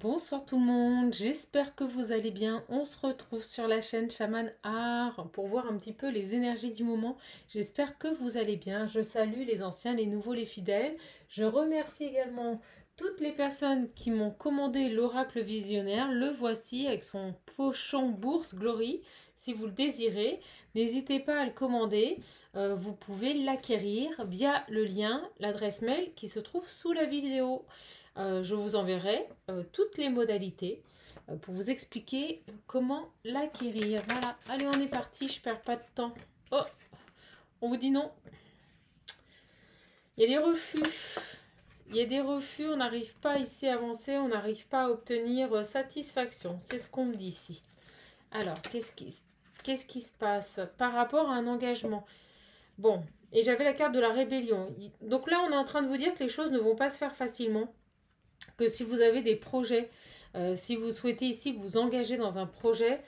Bonsoir tout le monde, j'espère que vous allez bien. On se retrouve sur la chaîne Chaman Art pour voir un petit peu les énergies du moment. J'espère que vous allez bien. Je salue les anciens, les nouveaux, les fidèles. Je remercie également toutes les personnes qui m'ont commandé l'oracle visionnaire. Le voici avec son pochon bourse Glory. Si vous le désirez, n'hésitez pas à le commander. Vous pouvez l'acquérir via le lien, l'adresse mail qui se trouve sous la vidéo. Je vous enverrai toutes les modalités pour vous expliquer comment l'acquérir. Voilà, allez, on est parti, je perds pas de temps. Oh, on vous dit non. Il y a des refus. Il y a des refus, on n'arrive pas ici à avancer, on n'arrive pas à obtenir satisfaction. C'est ce qu'on me dit ici. Alors, qu'est-ce qui se passe par rapport à un engagement? Bon, et j'avais la carte de la rébellion. Donc là, on est en train de vous dire que les choses ne vont pas se faire facilement, que si vous avez des projets, si vous souhaitez ici vous engager dans un projet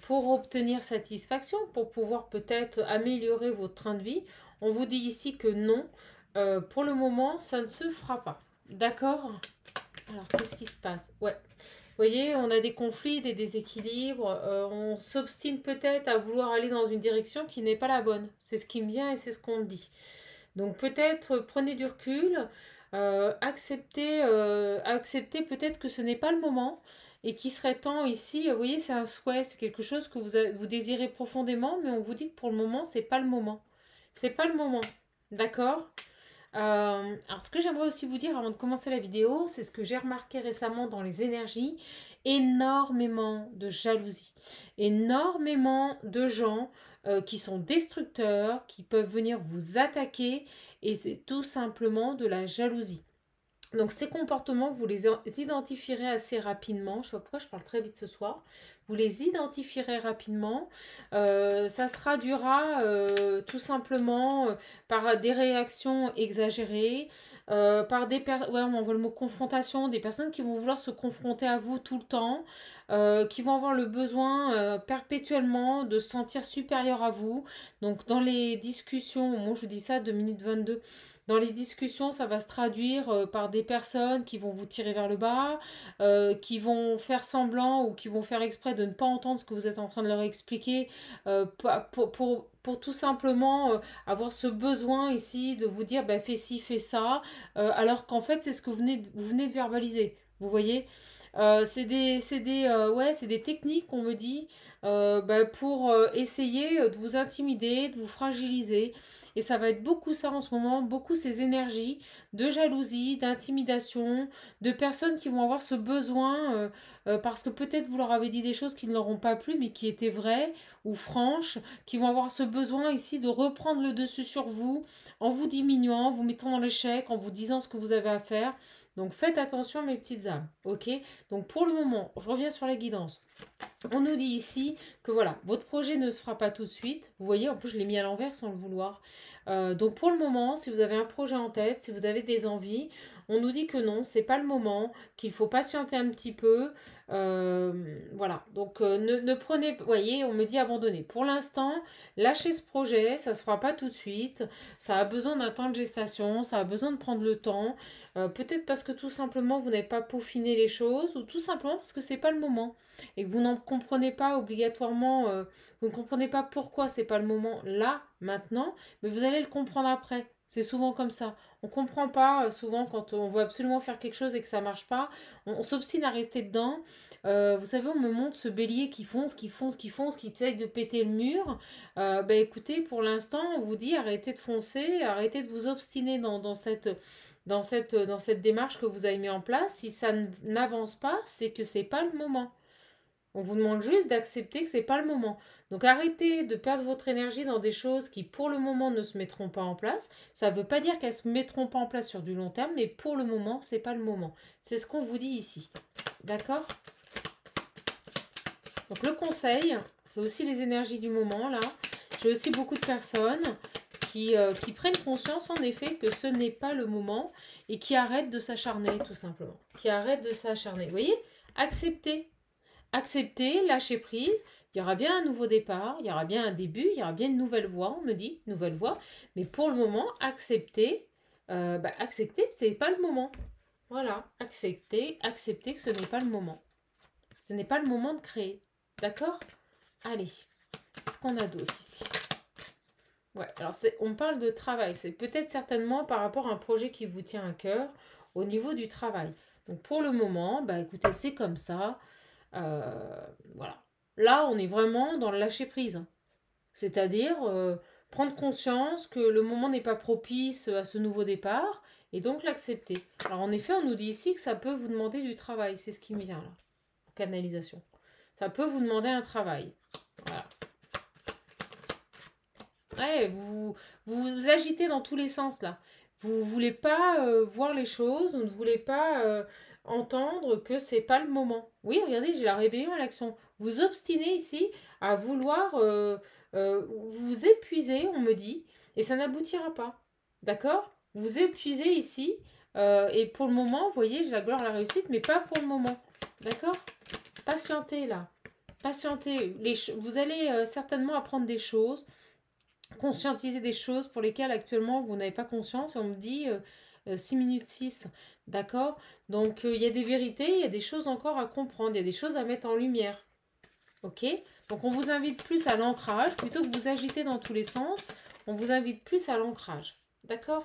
pour obtenir satisfaction, pour pouvoir peut-être améliorer votre train de vie, on vous dit ici que non, pour le moment, ça ne se fera pas. D'accord? Alors, qu'est-ce qui se passe? Ouais. Vous voyez, on a des conflits, des déséquilibres, on s'obstine peut-être à vouloir aller dans une direction qui n'est pas la bonne. C'est ce qui me vient et c'est ce qu'on me dit. Donc peut-être prenez du recul, acceptez peut-être que ce n'est pas le moment et qu'il serait temps ici, vous voyez, c'est un souhait, c'est quelque chose que vous désirez profondément, mais on vous dit que pour le moment, c'est pas le moment. C'est pas le moment. D'accord? Alors, ce que j'aimerais aussi vous dire avant de commencer la vidéo, c'est ce que j'ai remarqué récemment dans les énergies, énormément de jalousie, énormément de gens qui sont destructeurs, qui peuvent venir vous attaquer, et c'est tout simplement de la jalousie. Donc ces comportements, vous les identifierez assez rapidement. Je ne sais pas pourquoi je parle très vite ce soir. Vous les identifierez rapidement. Ça se traduira tout simplement par des réactions exagérées, par ouais, on envoie le mot confrontation, des personnes qui vont vouloir se confronter à vous tout le temps, qui vont avoir le besoin perpétuellement de se sentir supérieur à vous. Donc dans les discussions, moi je dis ça 2 minutes 22. Dans les discussions, ça va se traduire par des personnes qui vont vous tirer vers le bas, qui vont faire semblant ou qui vont faire exprès de ne pas entendre ce que vous êtes en train de leur expliquer pour tout simplement avoir ce besoin ici de vous dire bah, fais ci, fais ça, alors qu'en fait c'est ce que vous venez de verbaliser. Vous voyez, c'est des techniques qu'on me dit bah, pour essayer de vous intimider, de vous fragiliser. Et ça va être beaucoup ça en ce moment, beaucoup ces énergies de jalousie, d'intimidation, de personnes qui vont avoir ce besoin parce que peut-être vous leur avez dit des choses qui ne leur ont pas plu mais qui étaient vraies ou franches, qui vont avoir ce besoin ici de reprendre le dessus sur vous en vous diminuant, en vous mettant dans l'échec, en vous disant ce que vous avez à faire. Donc faites attention mes petites âmes, ok? Donc pour le moment, je reviens sur la guidance. On nous dit ici que voilà, votre projet ne se fera pas tout de suite. Vous voyez, en plus je l'ai mis à l'envers sans le vouloir. Donc pour le moment, si vous avez un projet en tête, si vous avez des envies, on nous dit que non, c'est pas le moment, qu'il faut patienter un petit peu. Voilà, donc ne prenez, vous voyez, on me dit abandonner. Pour l'instant, lâchez ce projet, ça se fera pas tout de suite. Ça a besoin d'un temps de gestation, ça a besoin de prendre le temps. Peut-être parce que tout simplement vous n'avez pas peaufiné les choses, ou tout simplement parce que c'est pas le moment et que vous n'en comprenez pas obligatoirement, vous ne comprenez pas pourquoi c'est pas le moment là, maintenant, mais vous allez le comprendre après. C'est souvent comme ça. On ne comprend pas souvent quand on veut absolument faire quelque chose et que ça ne marche pas. On s'obstine à rester dedans. Vous savez, on me montre ce bélier qui fonce, qui fonce, qui fonce, qui essaye de péter le mur. Bah, écoutez, pour l'instant, on vous dit arrêtez de foncer, arrêtez de vous obstiner dans cette démarche que vous avez mis en place. Si ça n'avance pas, c'est que c'est pas le moment. On vous demande juste d'accepter que c'est pas le moment. Donc arrêtez de perdre votre énergie dans des choses qui pour le moment ne se mettront pas en place. Ça ne veut pas dire qu'elles se mettront pas en place sur du long terme, mais pour le moment, c'est pas le moment. C'est ce qu'on vous dit ici. D'accord? Donc le conseil, c'est aussi les énergies du moment là. J'ai aussi beaucoup de personnes qui prennent conscience en effet que ce n'est pas le moment et qui arrêtent de s'acharner tout simplement. Qui arrêtent de s'acharner. Vous voyez? Acceptez. Accepter, lâcher prise. Il y aura bien un nouveau départ, il y aura bien un début, il y aura bien une nouvelle voie, on me dit, nouvelle voie. Mais pour le moment, accepter, accepter, c'est pas le moment. Voilà, accepter que ce n'est pas le moment. Ce n'est pas le moment de créer. D'accord? Allez, qu'est-ce qu'on a d'autre ici? Ouais, alors on parle de travail. C'est peut-être certainement par rapport à un projet qui vous tient à cœur au niveau du travail. Donc pour le moment, bah écoutez, c'est comme ça. Voilà. Là, on est vraiment dans le lâcher prise, hein. C'est-à-dire prendre conscience que le moment n'est pas propice à ce nouveau départ et donc l'accepter. Alors en effet, on nous dit ici que ça peut vous demander du travail. C'est ce qui me vient là, en canalisation. Ça peut vous demander un travail. Voilà. Ouais, vous agitez dans tous les sens là. Vous ne voulez pas voir les choses, vous ne voulez pas entendre que c'est pas le moment. Oui, regardez, j'ai la rébellion à l'action. Vous obstinez ici à vouloir vous épuiser, on me dit, et ça n'aboutira pas. D'accord? Vous épuisez ici, et pour le moment, vous voyez, j'ai la gloire, la réussite, mais pas pour le moment. D'accord? Patientez là. Patientez. Vous allez certainement apprendre des choses, conscientiser des choses pour lesquelles actuellement vous n'avez pas conscience. Et on me dit 6 minutes 6, d'accord? Donc il y a des vérités, il y a des choses encore à comprendre, il y a des choses à mettre en lumière. Ok? Donc on vous invite plus à l'ancrage, plutôt que vous agiter dans tous les sens, on vous invite plus à l'ancrage. D'accord?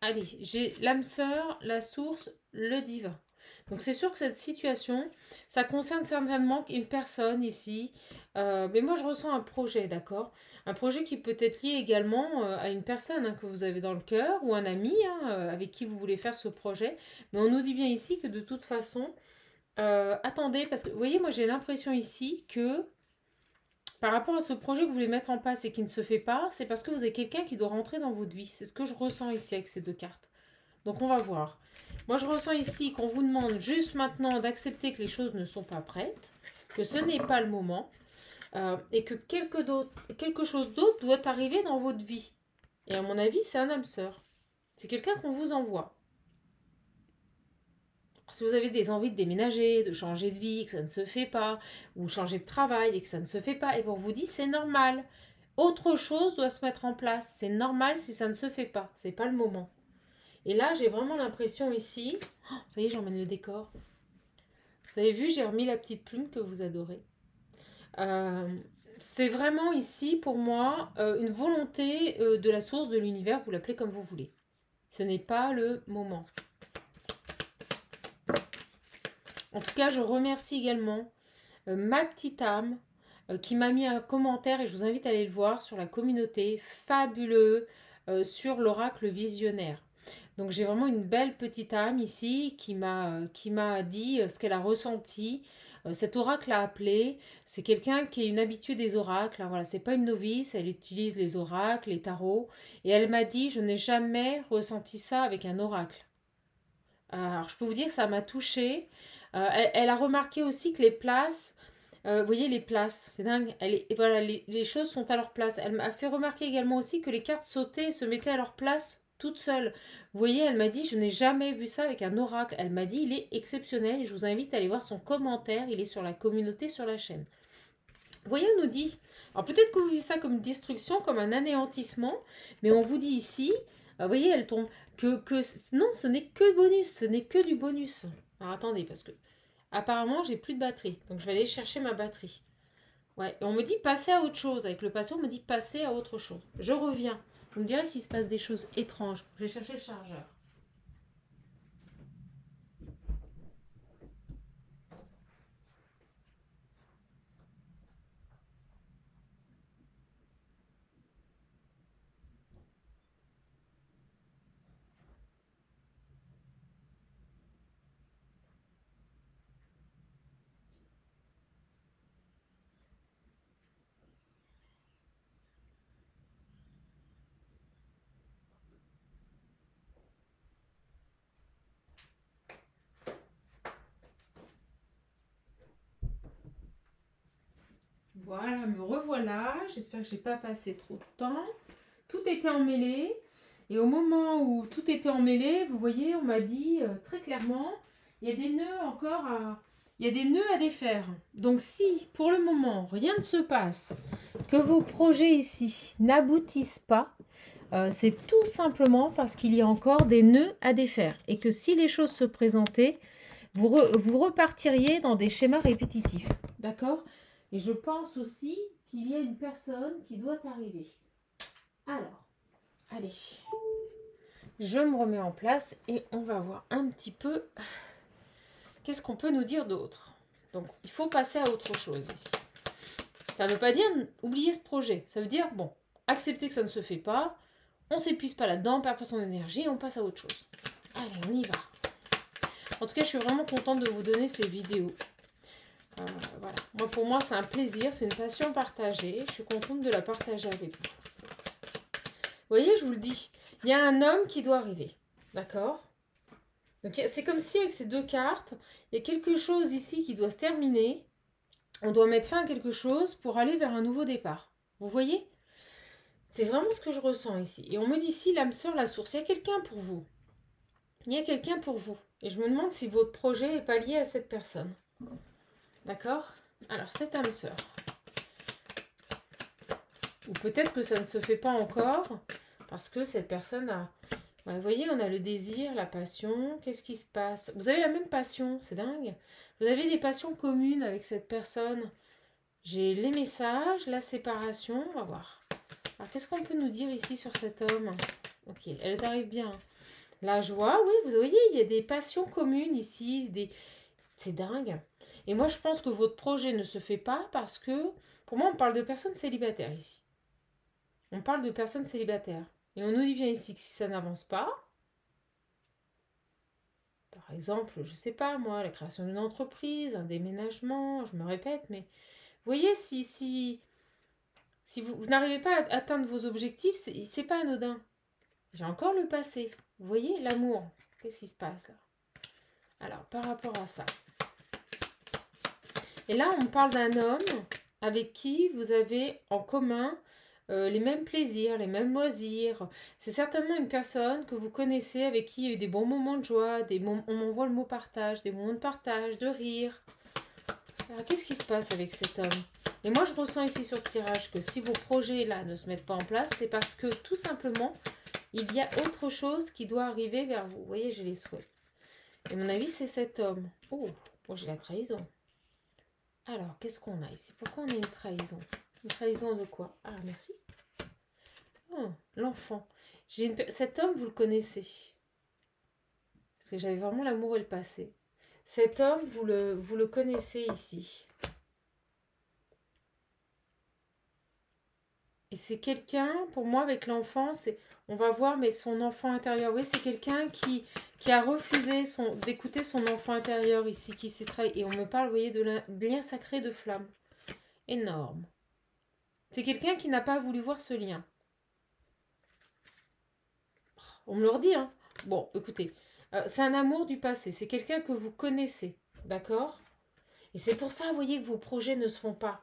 Allez, j'ai l'âme sœur, la source, le divin. Donc c'est sûr que cette situation, ça concerne certainement une personne ici. Mais moi je ressens un projet, d'accord? Un projet qui peut être lié également à une personne, hein, que vous avez dans le cœur ou un ami, hein, avec qui vous voulez faire ce projet. Mais on nous dit bien ici que de toute façon, attendez, parce que vous voyez, moi j'ai l'impression ici que par rapport à ce projet que vous voulez mettre en place et qui ne se fait pas, c'est parce que vous avez quelqu'un qui doit rentrer dans votre vie. C'est ce que je ressens ici avec ces deux cartes. Donc on va voir. Moi je ressens ici qu'on vous demande juste maintenant d'accepter que les choses ne sont pas prêtes, que ce n'est pas le moment, et que quelque chose d'autre doit arriver dans votre vie. Et à mon avis, c'est un âme sœur. C'est quelqu'un qu'on vous envoie. Si vous avez des envies de déménager, de changer de vie, que ça ne se fait pas, ou changer de travail et que ça ne se fait pas, et on vous dit c'est normal. Autre chose doit se mettre en place. C'est normal si ça ne se fait pas. C'est pas le moment. Et là, j'ai vraiment l'impression ici... Oh, ça y est, j'emmène le décor. Vous avez vu, j'ai remis la petite plume que vous adorez. C'est vraiment ici, pour moi, une volonté de la source de l'univers. Vous l'appelez comme vous voulez. Ce n'est pas le moment. En tout cas, je remercie également ma petite âme qui m'a mis un commentaire, et je vous invite à aller le voir, sur la communauté, fabuleux, sur l'oracle visionnaire. Donc j'ai vraiment une belle petite âme ici qui m'a dit ce qu'elle a ressenti. Cet oracle a appelé. C'est quelqu'un qui est une habituée des oracles, hein, voilà, c'est pas une novice, elle utilise les oracles, les tarots. Et elle m'a dit, je n'ai jamais ressenti ça avec un oracle. Alors je peux vous dire que ça m'a touchée. Elle a remarqué aussi que les places, vous voyez les places, c'est dingue. Voilà, les choses sont à leur place. Elle m'a fait remarquer également aussi que les cartes sautaient et se mettaient à leur place toute seule. Vous voyez, elle m'a dit, je n'ai jamais vu ça avec un oracle. Elle m'a dit, il est exceptionnel. Et je vous invite à aller voir son commentaire. Il est sur la communauté, sur la chaîne. Vous voyez, on nous dit, alors peut-être que vous vivez ça comme une destruction, comme un anéantissement, mais on vous dit ici, vous voyez, elle tombe, non, ce n'est que bonus, ce n'est que du bonus. Alors attendez, parce que apparemment, j'ai plus de batterie, donc je vais aller chercher ma batterie. Ouais, et on me dit passer à autre chose. Avec le passé, on me dit passer à autre chose. Je reviens. Vous me direz s'il se passe des choses étranges. Je vais chercher le chargeur. Voilà, me revoilà. J'espère que j'ai pas passé trop de temps. Tout était emmêlé. Et au moment où tout était emmêlé, vous voyez, on m'a dit très clairement, il y a des nœuds encore à... Il y a des nœuds à défaire. Donc si, pour le moment, rien ne se passe, que vos projets ici n'aboutissent pas, C'est tout simplement parce qu'il y a encore des nœuds à défaire et que si les choses se présentaient, vous repartiriez dans des schémas répétitifs. D'accord? Et je pense aussi qu'il y a une personne qui doit arriver. Alors, allez, je me remets en place et on va voir un petit peu qu'est-ce qu'on peut nous dire d'autre. Donc, il faut passer à autre chose ici. Ça ne veut pas dire oublier ce projet. Ça veut dire, bon, accepter que ça ne se fait pas, on ne s'épuise pas là-dedans, on perd pas son énergie et on passe à autre chose. Allez, on y va. En tout cas, je suis vraiment contente de vous donner ces vidéos. Voilà. Moi, pour moi, c'est un plaisir, c'est une passion partagée. Je suis contente de la partager avec vous. Vous voyez, je vous le dis, il y a un homme qui doit arriver. D'accord? Donc, c'est comme si avec ces deux cartes, il y a quelque chose ici qui doit se terminer. On doit mettre fin à quelque chose pour aller vers un nouveau départ. Vous voyez? C'est vraiment ce que je ressens ici. Et on me dit ici, l'âme sœur, la source, il y a quelqu'un pour vous. Il y a quelqu'un pour vous. Et je me demande si votre projet n'est pas lié à cette personne. D'accord? Alors, cette âme sœur. Ou peut-être que ça ne se fait pas encore parce que cette personne a... Ouais, vous voyez, on a le désir, la passion. Qu'est-ce qui se passe? Vous avez la même passion, c'est dingue. Vous avez des passions communes avec cette personne. J'ai les messages, la séparation. On va voir. Alors, qu'est-ce qu'on peut nous dire ici sur cet homme? Ok, elles arrivent bien. La joie, oui, vous voyez, il y a des passions communes ici. C'est dingue. Et moi, je pense que votre projet ne se fait pas parce que, pour moi, on parle de personnes célibataires ici. On parle de personnes célibataires. Et on nous dit bien ici que si ça n'avance pas, par exemple, je ne sais pas moi, la création d'une entreprise, un déménagement, je me répète, mais vous voyez, si vous n'arrivez pas à atteindre vos objectifs, c'est pas anodin. J'ai encore le passé. Vous voyez, l'amour. Qu'est-ce qui se passe là? Alors, par rapport à ça. Et là, on parle d'un homme avec qui vous avez en commun les mêmes plaisirs, les mêmes loisirs. C'est certainement une personne que vous connaissez, avec qui il y a eu des bons moments de joie, on m'envoie le mot partage, des moments de partage, de rire. Alors, qu'est-ce qui se passe avec cet homme? Et moi, je ressens ici sur ce tirage que si vos projets là ne se mettent pas en place, c'est parce que tout simplement, il y a autre chose qui doit arriver vers vous. Vous voyez, j'ai les souhaits. Et à mon avis, c'est cet homme. Oh, moi j'ai la trahison. Alors, qu'est-ce qu'on a ici? Pourquoi on a une trahison? Une trahison de quoi? Ah, merci. Oh, l'enfant. Cet homme, vous le connaissez. Parce que j'avais vraiment l'amour et le passé. Cet homme, vous le connaissez ici. Et c'est quelqu'un, pour moi, avec l'enfant, on va voir, mais son enfant intérieur. Oui, c'est quelqu'un qui a refusé d'écouter son enfant intérieur ici, qui s'est trahi. Et on me parle, vous voyez, de lien sacré de flamme. Énorme. C'est quelqu'un qui n'a pas voulu voir ce lien. On me le redit, hein. Bon, écoutez, c'est un amour du passé. C'est quelqu'un que vous connaissez, d'accord? Et c'est pour ça, vous voyez, que vos projets ne se font pas.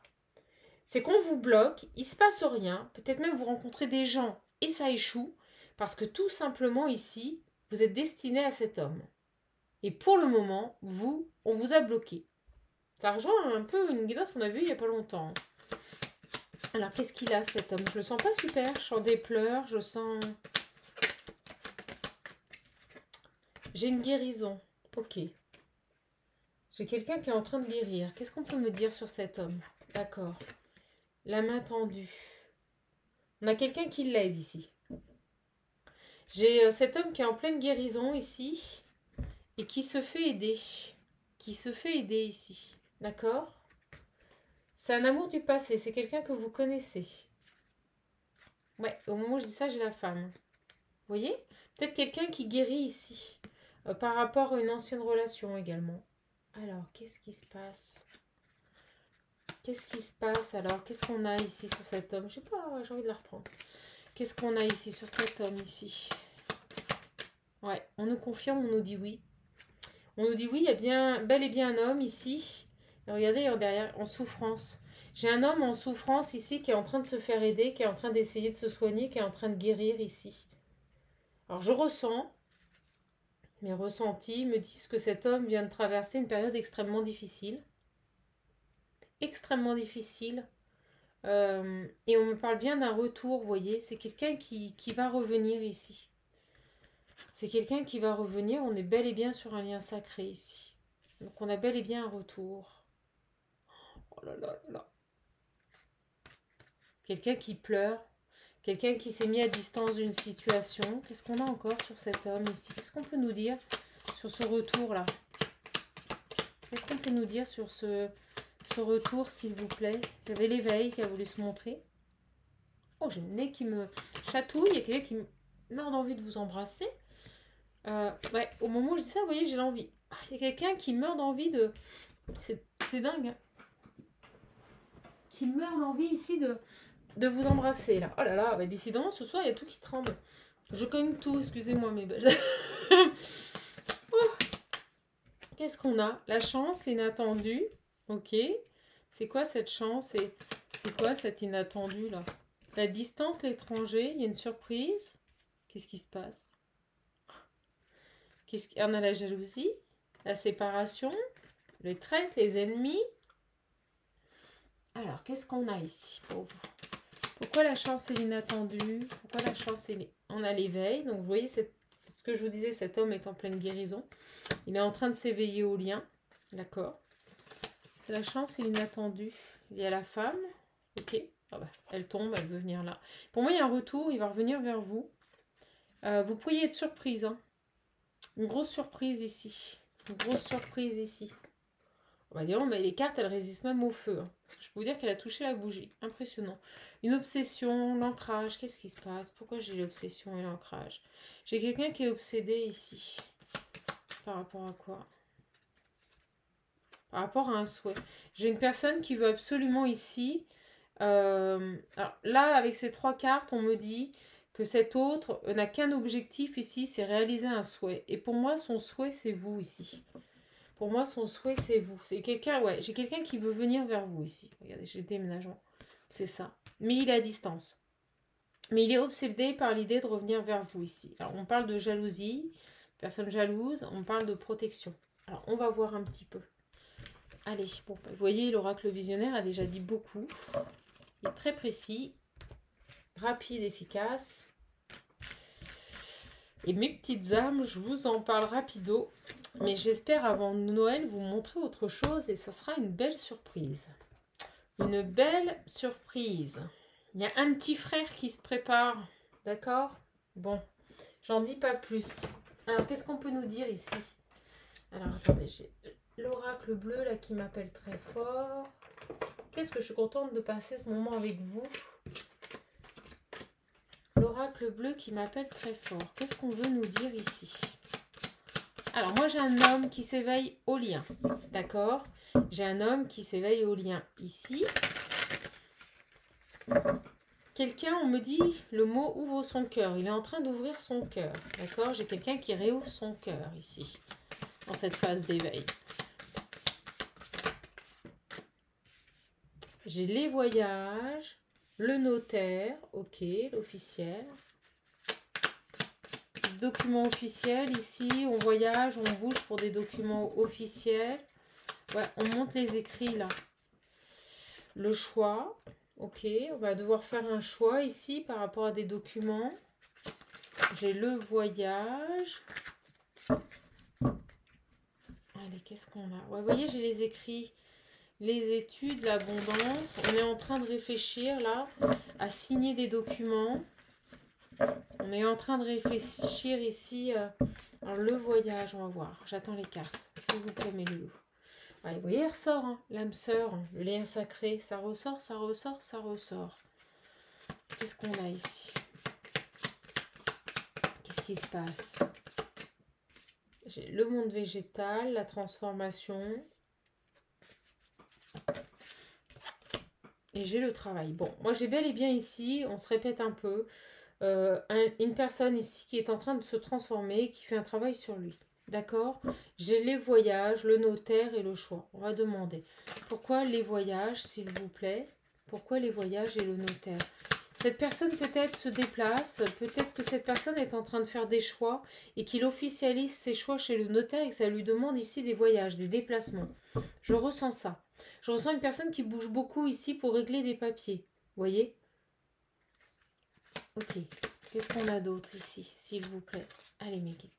C'est qu'on vous bloque, il ne se passe rien. Peut-être même vous rencontrez des gens et ça échoue. Parce que tout simplement ici, vous êtes destiné à cet homme. Et pour le moment, on vous a bloqué. Ça rejoint un peu une guidance qu'on a vue il n'y a pas longtemps. Alors, qu'est-ce qu'il a, cet homme? Je le sens pas super. Je sens des pleurs, je sens... J'ai une guérison. Ok. J'ai quelqu'un qui est en train de guérir. Qu'est-ce qu'on peut me dire sur cet homme? D'accord. La main tendue. On a quelqu'un qui l'aide ici. J'ai cet homme qui est en pleine guérison ici et qui se fait aider. Qui se fait aider ici. D'accord? C'est un amour du passé. C'est quelqu'un que vous connaissez. Ouais, au moment où je dis ça, j'ai la femme. Vous voyez? Peut-être quelqu'un qui guérit ici. Par rapport à une ancienne relation également. Alors, qu'est-ce qui se passe? Qu'est-ce qui se passe alors? Qu'est-ce qu'on a ici sur cet homme? Je sais pas, j'ai envie de la reprendre. Qu'est-ce qu'on a ici sur cet homme ici? Ouais, on nous confirme, on nous dit oui. On nous dit oui, il y a bien, bel et bien un homme ici. Et regardez derrière, en souffrance. J'ai un homme en souffrance ici qui est en train de se faire aider, qui est en train d'essayer de se soigner, qui est en train de guérir ici. Alors je ressens, mes ressentis me disent que cet homme vient de traverser une période extrêmement difficile. Extrêmement difficile. Et on me parle bien d'un retour, vous voyez. C'est quelqu'un qui va revenir ici. C'est quelqu'un qui va revenir. On est bel et bien sur un lien sacré ici. Donc on a bel et bien un retour. Oh là là là là. Quelqu'un qui pleure. Quelqu'un qui s'est mis à distance d'une situation. Qu'est-ce qu'on a encore sur cet homme ici? Qu'est-ce qu'on peut nous dire sur ce retour-là? Qu'est-ce qu'on peut nous dire sur ce retour, s'il vous plaît? J'avais l'éveil qui a voulu se montrer. Oh, j'ai le nez qui me chatouille. Il y a quelqu'un qui meurt d'envie de vous embrasser. Ouais, au moment où je dis ça, vous voyez, j'ai l'envie. Il y a quelqu'un qui meurt d'envie de... C'est dingue, hein. Qui meurt d'envie ici de vous embrasser, là. Oh là là, bah, décidément, ce soir, il y a tout qui tremble. Je cogne tout, excusez-moi, mes belles. Oh. Qu'est-ce qu'on a? La chance, l'inattendu. Ok. C'est quoi cette chance et c'est quoi cet inattendu, là? La distance, l'étranger, il y a une surprise. Qu'est-ce qui se passe? On a la jalousie, la séparation, les traites, les ennemis. Alors, qu'est-ce qu'on a ici pour vous? Pourquoi la chance et l'inattendu? Pourquoi la chance et on a l'éveil? Donc, vous voyez, c'est ce que je vous disais, cet homme est en pleine guérison. Il est en train de s'éveiller au lien. D'accord? C'est la chance et l'inattendu. Il y a la femme. Ok. Ah bah, elle tombe, elle veut venir là. Pour moi, il y a un retour, il va revenir vers vous. Vous pourriez être surprise, hein. Une grosse surprise ici. Une grosse surprise ici. On va dire, mais les cartes, elles résistent même au feu. Hein. Parce que je peux vous dire qu'elle a touché la bougie. Impressionnant. Une obsession, l'ancrage. Qu'est-ce qui se passe? Pourquoi j'ai l'obsession et l'ancrage? J'ai quelqu'un qui est obsédé ici. Par rapport à quoi? Par rapport à un souhait. J'ai une personne qui veut absolument ici... alors là, avec ces 3 cartes, on me dit que cet autre n'a qu'un objectif ici, c'est réaliser un souhait. Et pour moi, son souhait, c'est vous ici. Pour moi, son souhait, c'est vous. C'est quelqu'un, ouais, j'ai quelqu'un qui veut venir vers vous ici. Regardez, j'ai le déménagement. C'est ça. Mais il est à distance. Mais il est obsédé par l'idée de revenir vers vous ici. Alors, on parle de jalousie, personne jalouse, on parle de protection. Alors, on va voir un petit peu. Allez, bon, vous voyez, l'oracle visionnaire a déjà dit beaucoup. Il est très précis, rapide, efficace. Et mes petites âmes, je vous en parle rapido. Mais j'espère avant Noël vous montrer autre chose et ça sera une belle surprise. Une belle surprise. Il y a un petit frère qui se prépare. D'accord? Bon, j'en dis pas plus. Alors, qu'est-ce qu'on peut nous dire ici? Alors, attendez, j'ai l'oracle bleu là qui m'appelle très fort. Qu'est-ce que je suis contente de passer ce moment avec vous. L'oracle bleu qui m'appelle très fort. Qu'est-ce qu'on veut nous dire ici? Alors, moi, j'ai un homme qui s'éveille au lien. D'accord? J'ai un homme qui s'éveille au lien ici. Quelqu'un, on me dit le mot ouvre son cœur. Il est en train d'ouvrir son cœur. D'accord? J'ai quelqu'un qui réouvre son cœur ici, dans cette phase d'éveil. J'ai les voyages, le notaire, ok, l'officiel. Documents officiels, ici, on voyage, on bouge pour des documents officiels. Ouais, on monte les écrits là. Le choix, ok, on va devoir faire un choix ici par rapport à des documents. J'ai le voyage. Allez, qu'est-ce qu'on a? Ouais, vous voyez, j'ai les écrits. Les études, l'abondance. On est en train de réfléchir là à signer des documents. On est en train de réfléchir ici. Alors le voyage, on va voir. J'attends les cartes. S'il vous plaît, mes loulous. Ouais, vous voyez, elle ressort. Hein, l'âme sœur, hein, le lien sacré. Ça ressort, ça ressort, ça ressort. Qu'est-ce qu'on a ici? Qu'est-ce qui se passe? J'ai le monde végétal, la transformation. Et j'ai le travail. Bon, moi j'ai bel et bien ici, on se répète un peu, une personne ici qui est en train de se transformer, qui fait un travail sur lui. D'accord? J'ai les voyages, le notaire et le choix. On va demander. Pourquoi les voyages, s'il vous plaît? Pourquoi les voyages et le notaire? Cette personne peut-être se déplace, peut-être que cette personne est en train de faire des choix et qu'il officialise ses choix chez le notaire et que ça lui demande ici des voyages, des déplacements. Je ressens ça. Je ressens une personne qui bouge beaucoup ici pour régler des papiers. voyez? Ok. Qu'est-ce qu'on a d'autre ici, s'il vous plaît? Allez, mes guides.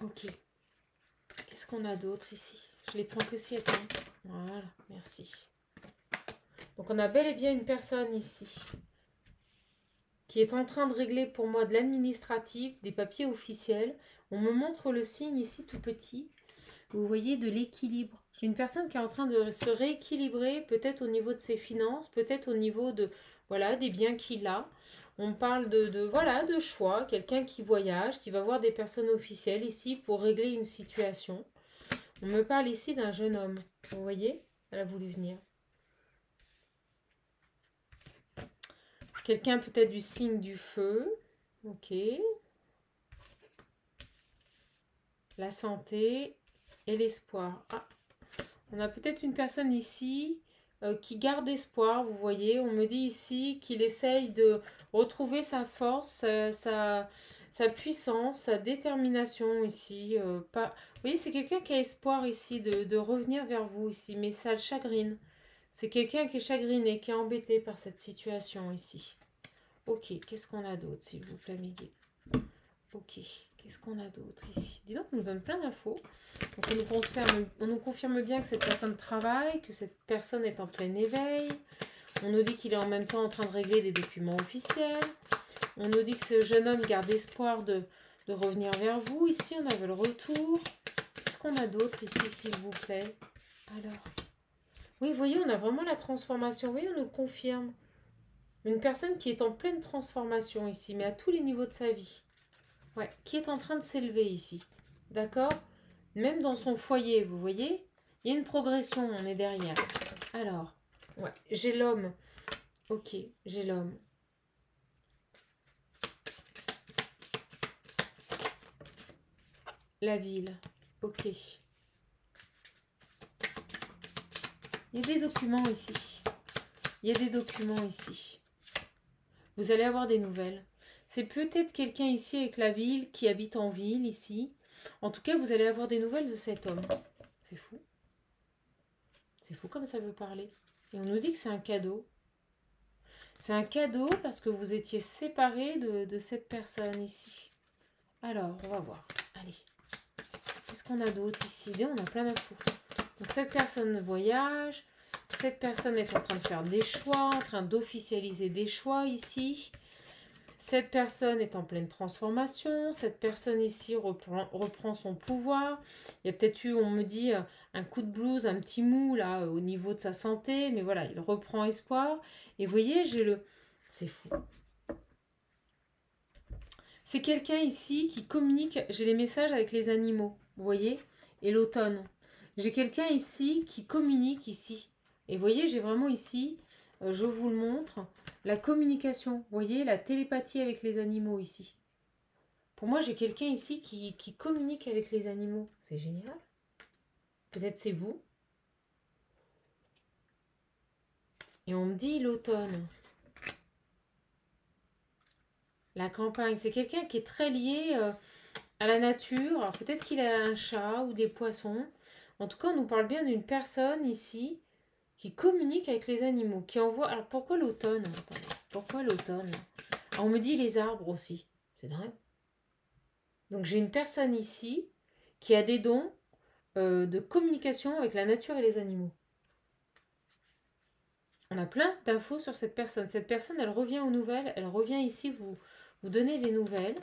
Ok. Qu'est-ce qu'on a d'autre ici? Je les prends que si elles tombent. Voilà, merci. Donc, on a bel et bien une personne ici qui est en train de régler pour moi de l'administratif, des papiers officiels. On me montre le signe ici tout petit. Vous voyez, de l'équilibre. J'ai une personne qui est en train de se rééquilibrer, peut-être au niveau de ses finances, peut-être au niveau de, voilà, des biens qu'il a. On parle voilà, de choix, quelqu'un qui voyage, qui va voir des personnes officielles ici pour régler une situation. On me parle ici d'un jeune homme. Vous voyez, elle a voulu venir. Quelqu'un peut-être du signe du feu. Ok. La santé et l'espoir. Ah, on a peut-être une personne ici qui garde espoir, vous voyez. On me dit ici qu'il essaye de retrouver sa force, sa puissance, sa détermination ici. Pas... Vous voyez, c'est quelqu'un qui a espoir ici de revenir vers vous ici, mais ça le chagrine. C'est quelqu'un qui est chagriné, qui est embêté par cette situation ici. Ok, qu'est-ce qu'on a d'autre, s'il vous plaît, Miguel? Ok, qu'est-ce qu'on a d'autre ici? Dis donc, on nous donne plein d'infos. Donc, on nous confirme bien que cette personne travaille, que cette personne est en plein éveil. On nous dit qu'il est en même temps en train de régler des documents officiels. On nous dit que ce jeune homme garde espoir de revenir vers vous. Ici, on avait le retour. Qu'est-ce qu'on a d'autre ici, s'il vous plaît? Alors, oui, vous voyez, on a vraiment la transformation. Vous voyez, on nous le confirme. Une personne qui est en pleine transformation ici, mais à tous les niveaux de sa vie. Ouais, qui est en train de s'élever ici. D'accord? Même dans son foyer, vous voyez? Il y a une progression, on est derrière. Alors, ouais, j'ai l'homme. Ok, j'ai l'homme. La ville. Ok. Il y a des documents ici. Il y a des documents ici. Vous allez avoir des nouvelles. C'est peut-être quelqu'un ici avec la ville, qui habite en ville ici. En tout cas, vous allez avoir des nouvelles de cet homme. C'est fou. C'est fou comme ça veut parler. Et on nous dit que c'est un cadeau. C'est un cadeau parce que vous étiez séparés de cette personne ici. Alors, on va voir. Allez. Qu'est-ce qu'on a d'autre ici? On a plein d'infos. Donc, cette personne voyage. Cette personne est en train de faire des choix, en train d'officialiser des choix ici. Cette personne est en pleine transformation. Cette personne ici reprend son pouvoir. Il y a peut-être eu, on me dit, un coup de blues, un petit mou là au niveau de sa santé. Mais voilà, il reprend espoir. Et vous voyez, j'ai le... C'est fou. C'est quelqu'un ici qui communique. J'ai les messages avec les animaux. Vous voyez? Et l'automne. J'ai quelqu'un ici qui communique ici. Et vous voyez, j'ai vraiment ici, je vous le montre, la communication. Vous voyez, la télépathie avec les animaux ici. Pour moi, j'ai quelqu'un ici qui communique avec les animaux. C'est génial. Peut-être c'est vous. Et on me dit l'automne. La campagne. C'est quelqu'un qui est très lié à la nature. Alors peut-être qu'il a un chat ou des poissons. En tout cas, on nous parle bien d'une personne ici qui communique avec les animaux, qui envoie... Alors pourquoi l'automne? Pourquoi l'automne? On me dit les arbres aussi. C'est dingue. Donc j'ai une personne ici qui a des dons de communication avec la nature et les animaux. On a plein d'infos sur cette personne. Cette personne, elle revient aux nouvelles. Elle revient ici vous donner des nouvelles.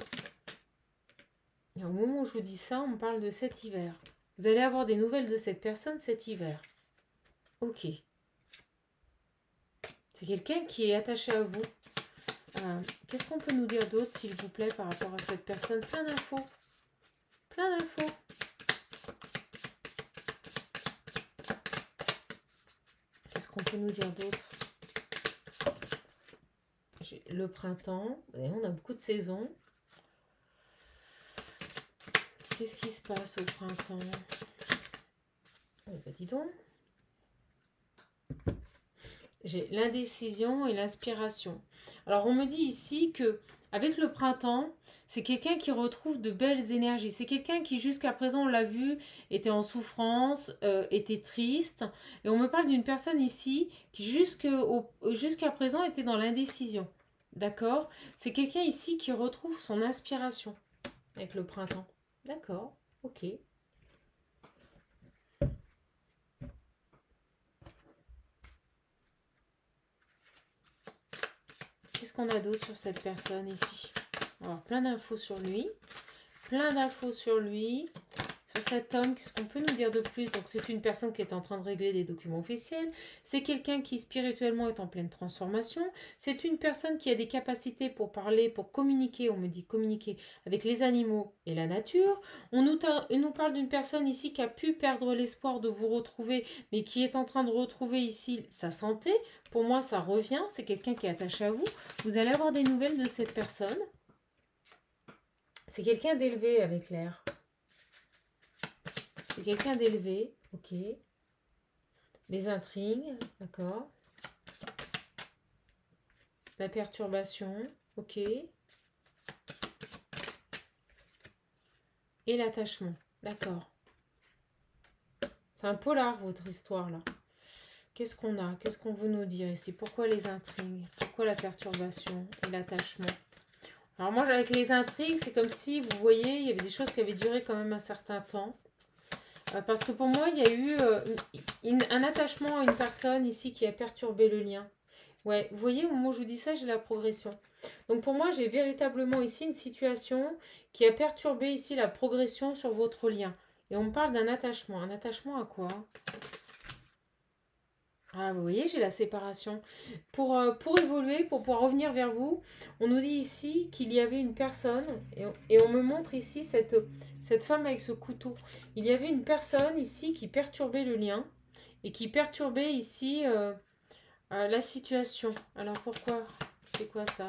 Et au moment où je vous dis ça, on parle de cet hiver. Vous allez avoir des nouvelles de cette personne cet hiver. Ok. C'est quelqu'un qui est attaché à vous. Qu'est-ce qu'on peut nous dire d'autre, s'il vous plaît, par rapport à cette personne? Plein d'infos. Plein d'infos. Qu'est-ce qu'on peut nous dire d'autre? J'ai le printemps. Et on a beaucoup de saisons. Qu'est-ce qui se passe au printemps? Oh, bah dis donc. J'ai l'indécision et l'inspiration. Alors, on me dit ici que Avec le printemps, c'est quelqu'un qui retrouve de belles énergies. C'est quelqu'un qui, jusqu'à présent, on l'a vu, était en souffrance, était triste. Et on me parle d'une personne ici qui, jusqu'à présent, était dans l'indécision. D'accord? C'est quelqu'un ici qui retrouve son inspiration avec le printemps. D'accord? Ok. Qu'est-ce qu'on a d'autre sur cette personne ici? Alors, plein d'infos sur lui. Plein d'infos sur lui. Sur cet homme, qu'est-ce qu'on peut nous dire de plus? Donc, c'est une personne qui est en train de régler des documents officiels. C'est quelqu'un qui, spirituellement, est en pleine transformation. C'est une personne qui a des capacités pour parler, pour communiquer. On me dit communiquer avec les animaux et la nature. On nous parle d'une personne ici qui a pu perdre l'espoir de vous retrouver, mais qui est en train de retrouver ici sa santé. Pour moi, ça revient. C'est quelqu'un qui est attaché à vous. Vous allez avoir des nouvelles de cette personne. C'est quelqu'un d'élevé avec l'air. C'est quelqu'un d'élevé, ok. Les intrigues, d'accord. La perturbation, ok. Et l'attachement, d'accord. C'est un polar, votre histoire, là. Qu'est-ce qu'on a? Qu'est-ce qu'on veut nous dire ici? Pourquoi les intrigues? Pourquoi la perturbation et l'attachement? Alors moi, avec les intrigues, c'est comme si, vous voyez, il y avait des choses qui avaient duré quand même un certain temps. Parce que pour moi, il y a eu un attachement à une personne ici qui a perturbé le lien. Ouais, vous voyez, au moment où je vous dis ça, j'ai la progression. Donc pour moi, j'ai véritablement ici une situation qui a perturbé ici la progression sur votre lien. Et on me parle d'un attachement. Un attachement à quoi? Ah, vous voyez, j'ai la séparation. Pour évoluer, pour pouvoir revenir vers vous, on nous dit ici qu'il y avait une personne, et on me montre ici cette femme avec ce couteau. Il y avait une personne ici qui perturbait le lien, et qui perturbait ici la situation. Alors pourquoi? C'est quoi ça?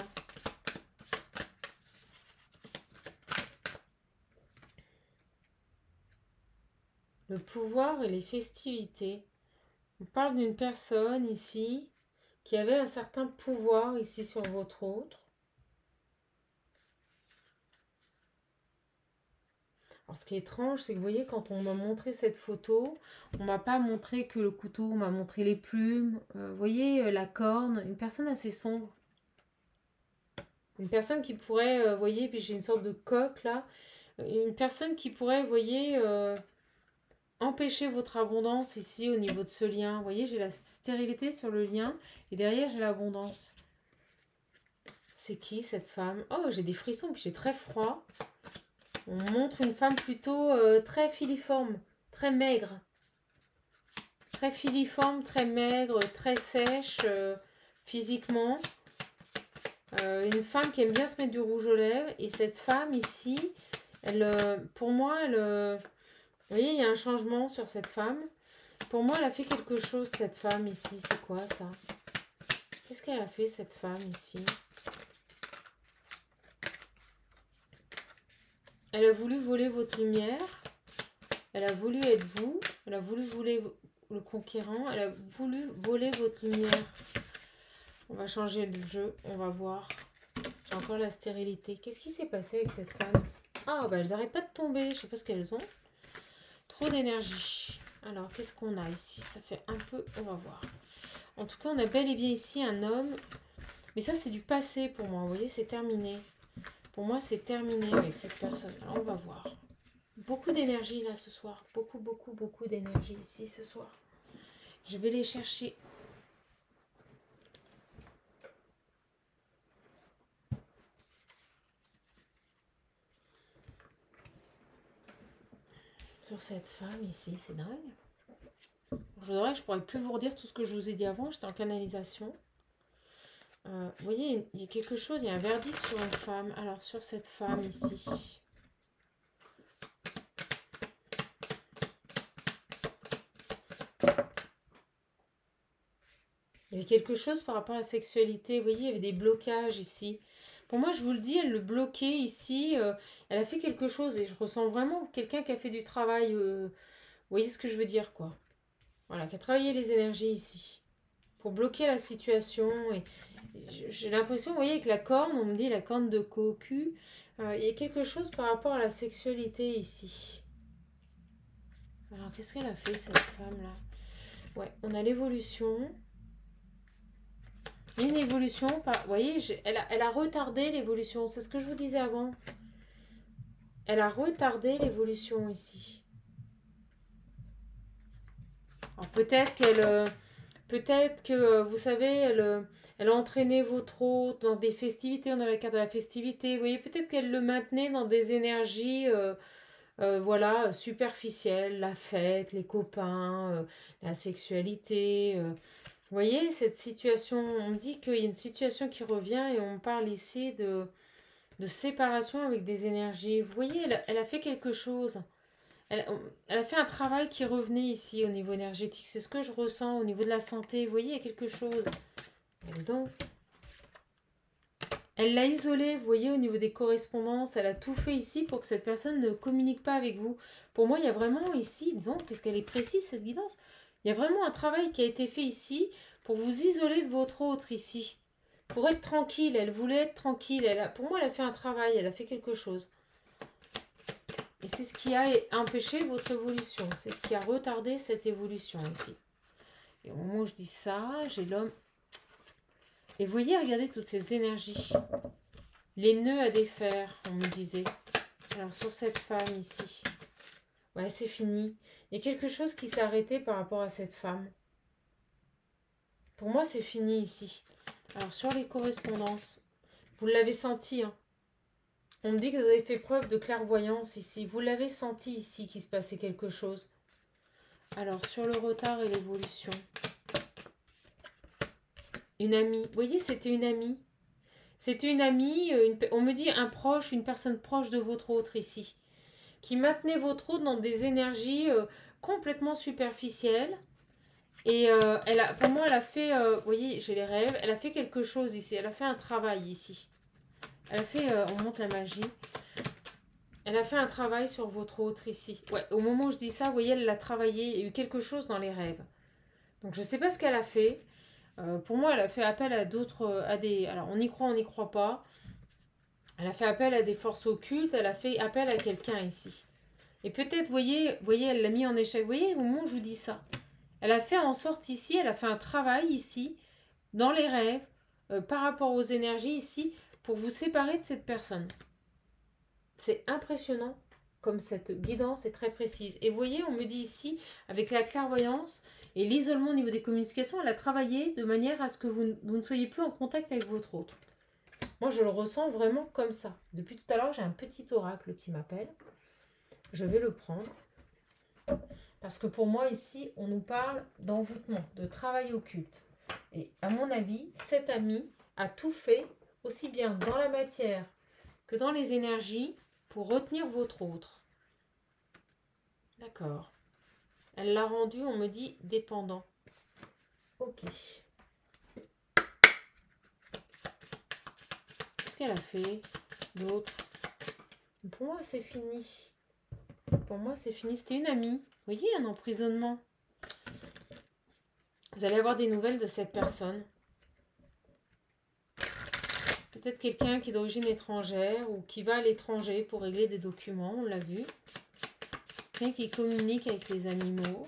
Le pouvoir et les festivités. On parle d'une personne ici qui avait un certain pouvoir ici sur votre autre. Alors, ce qui est étrange, c'est que vous voyez, quand on m'a montré cette photo, on m'a pas montré que le couteau, on m'a montré les plumes. Vous voyez, la corne, une personne assez sombre. Une personne qui pourrait, vous voyez, puis j'ai une sorte de coque là. Une personne qui pourrait, vous voyez, empêcher votre abondance ici au niveau de ce lien. Vous voyez, j'ai la stérilité sur le lien et derrière, j'ai l'abondance. C'est qui cette femme? Oh, j'ai des frissons, puis j'ai très froid. On montre une femme plutôt très filiforme, très maigre. Très filiforme, très maigre, très sèche physiquement. Une femme qui aime bien se mettre du rouge aux lèvres. Et cette femme ici, pour moi, vous voyez, il y a un changement sur cette femme. Pour moi, elle a fait quelque chose, cette femme ici. C'est quoi ça? Qu'est-ce qu'elle a fait, cette femme ici? Elle a voulu voler votre lumière. Elle a voulu être vous. Elle a voulu voler le conquérant. Elle a voulu voler votre lumière. On va changer le jeu. On va voir. J'ai encore la stérilité. Qu'est-ce qui s'est passé avec cette femme? Ah, bah elles n'arrêtent pas de tomber. Je sais pas ce qu'elles ont. Trop d'énergie. Alors, qu'est-ce qu'on a ici? Ça fait un peu... On va voir. En tout cas, on a bel et bien ici un homme. Mais ça, c'est du passé pour moi. Vous voyez, c'est terminé. Pour moi, c'est terminé avec cette personne. Alors, on va voir. Beaucoup d'énergie là ce soir. Beaucoup, beaucoup, beaucoup d'énergie ici ce soir. Je vais les chercher. Sur cette femme ici, c'est dingue. Je pourrais plus vous redire tout ce que je vous ai dit avant. J'étais en canalisation. Vous voyez, il y a quelque chose, il y a un verdict sur une femme. Alors, sur cette femme ici. Il y avait quelque chose par rapport à la sexualité. Vous voyez, il y avait des blocages ici. Pour moi, je vous le dis, elle le bloquait ici. Elle a fait quelque chose et je ressens vraiment quelqu'un qui a fait du travail. Vous voyez ce que je veux dire, quoi. Voilà, qui a travaillé les énergies ici. pour bloquer la situation. Et j'ai l'impression, vous voyez, avec la corne, on me dit la corne de cocu, il y a quelque chose par rapport à la sexualité ici. Alors, qu'est-ce qu'elle a fait, cette femme-là? Ouais, on a l'évolution. Il y a une évolution, vous voyez, elle a retardé l'évolution. C'est ce que je vous disais avant. Elle a retardé l'évolution ici. Alors peut-être que, vous savez, elle a entraîné votre hôte dans des festivités. On a la carte de la festivité. Vous voyez, peut-être qu'elle le maintenait dans des énergies, voilà, superficielles. La fête, les copains, la sexualité. Vous voyez, cette situation, on me dit qu'il y a une situation qui revient et on parle ici de séparation avec des énergies. Vous voyez, elle a fait quelque chose. Elle a fait un travail qui revenait ici au niveau énergétique. C'est ce que je ressens au niveau de la santé. Vous voyez, il y a quelque chose. Et donc, elle l'a isolée, vous voyez, au niveau des correspondances. Elle a tout fait ici pour que cette personne ne communique pas avec vous. Pour moi, il y a vraiment ici, disons, qu'est-ce qu'elle est précise, cette guidance. Il y a vraiment un travail qui a été fait ici pour vous isoler de votre autre ici. Pour être tranquille, elle voulait être tranquille. Pour moi, elle a fait un travail, elle a fait quelque chose. Et c'est ce qui a empêché votre évolution. C'est ce qui a retardé cette évolution ici. Et au moment où je dis ça, j'ai l'homme. Et vous voyez, regardez toutes ces énergies. Les nœuds à défaire, on me disait. Alors sur cette femme ici. Ouais, c'est fini. Il y a quelque chose qui s'est arrêté par rapport à cette femme. Pour moi, c'est fini ici. Alors sur les correspondances, vous l'avez senti, hein. On me dit que vous avez fait preuve de clairvoyance ici. Vous l'avez senti ici qu'il se passait quelque chose. Alors, sur le retard et l'évolution. Une amie. Vous voyez, c'était une amie. C'était une amie, on me dit un proche, une personne proche de votre autre ici. Qui maintenait votre autre dans des énergies complètement superficielles. Et pour moi, elle a fait, vous voyez, j'ai les rêves. Elle a fait quelque chose ici. Elle a fait un travail ici. Elle a fait, on monte la magie. Elle a fait un travail sur votre autre ici. Ouais, au moment où je dis ça, vous voyez, elle l'a travaillé. Il y a eu quelque chose dans les rêves. Donc, je ne sais pas ce qu'elle a fait. Pour moi, elle a fait appel à d'autres... Alors, on y croit, on n'y croit pas. Elle a fait appel à des forces occultes. Elle a fait appel à quelqu'un ici. Et peut-être, vous voyez, elle l'a mis en échec. Vous voyez, au moment où je vous dis ça. Elle a fait en sorte ici, elle a fait un travail ici, dans les rêves, par rapport aux énergies ici, pour vous séparer de cette personne. C'est impressionnant comme cette guidance est très précise. Et vous voyez, on me dit ici, avec la clairvoyance et l'isolement au niveau des communications, elle a travaillé de manière à ce que vous ne soyez plus en contact avec votre autre. Moi, je le ressens vraiment comme ça. Depuis tout à l'heure, j'ai un petit oracle qui m'appelle. Je vais le prendre. Parce que pour moi, ici, on nous parle d'envoûtement, de travail occulte. Et à mon avis, cette amie a tout fait, aussi bien dans la matière que dans les énergies, pour retenir votre autre. D'accord. Elle l'a rendu, on me dit, dépendant. Ok. Qu'est-ce qu'elle a fait d'autre? Pour moi, c'est fini. Pour moi, c'est fini. C'était une amie. Vous voyez, un emprisonnement. Vous allez avoir des nouvelles de cette personne. Peut-être quelqu'un qui est d'origine étrangère ou qui va à l'étranger pour régler des documents, on l'a vu. Quelqu'un qui communique avec les animaux.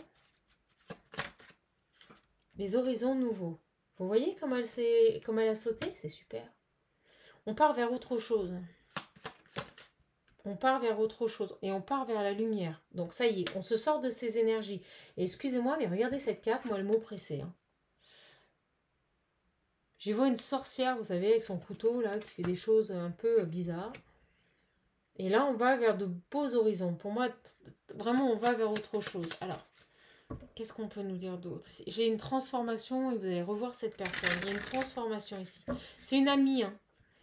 Les horizons nouveaux. Vous voyez comment elle a sauté? C'est super. On part vers autre chose. On part vers autre chose. Et on part vers la lumière. Donc ça y est, on se sort de ces énergies. Et excusez-moi, mais regardez cette carte, moi elle m'a oppressée. Hein. J'y vois une sorcière, vous savez, avec son couteau, là, qui fait des choses un peu bizarres. Et là, on va vers de beaux horizons. Pour moi, vraiment, on va vers autre chose. Alors, qu'est-ce qu'on peut nous dire d'autre? J'ai une transformation, et vous allez revoir cette personne. Il y a une transformation ici. C'est une amie, hein.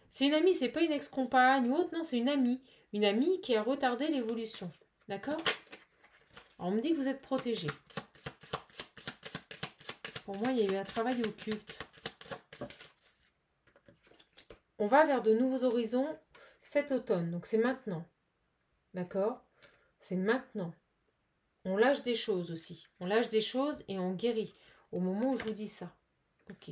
C'est une amie, c'est pas une ex-compagne ou autre, non, c'est une amie. Une amie qui a retardé l'évolution. D'accord? Alors, on me dit que vous êtes protégé. Pour moi, il y a eu un travail occulte. On va vers de nouveaux horizons cet automne. Donc, c'est maintenant. D'accord? C'est maintenant. On lâche des choses aussi. On lâche des choses et on guérit. Au moment où je vous dis ça. Ok.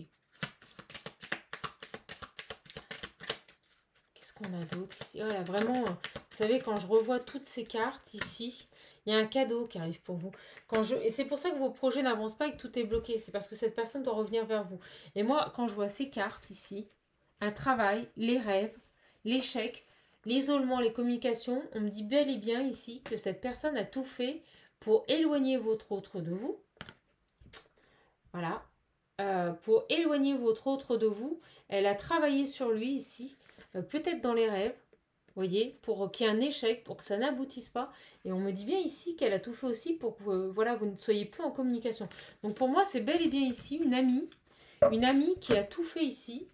Qu'est-ce qu'on a d'autre ici? Oh là, vraiment, vous savez, quand je revois toutes ces cartes ici, il y a un cadeau qui arrive pour vous. Et c'est pour ça que vos projets n'avancent pas et que tout est bloqué. C'est parce que cette personne doit revenir vers vous. Et moi, quand je vois ces cartes ici, un travail, les rêves, l'échec, l'isolement, les communications, on me dit bel et bien ici que cette personne a tout fait pour éloigner votre autre de vous. Voilà. Pour éloigner votre autre de vous. Elle a travaillé sur lui ici, peut-être dans les rêves, voyez, pour qu'il y ait un échec, pour que ça n'aboutisse pas. Et on me dit bien ici qu'elle a tout fait aussi pour que voilà, vous ne soyez plus en communication. Donc pour moi, c'est bel et bien ici une amie qui a tout fait ici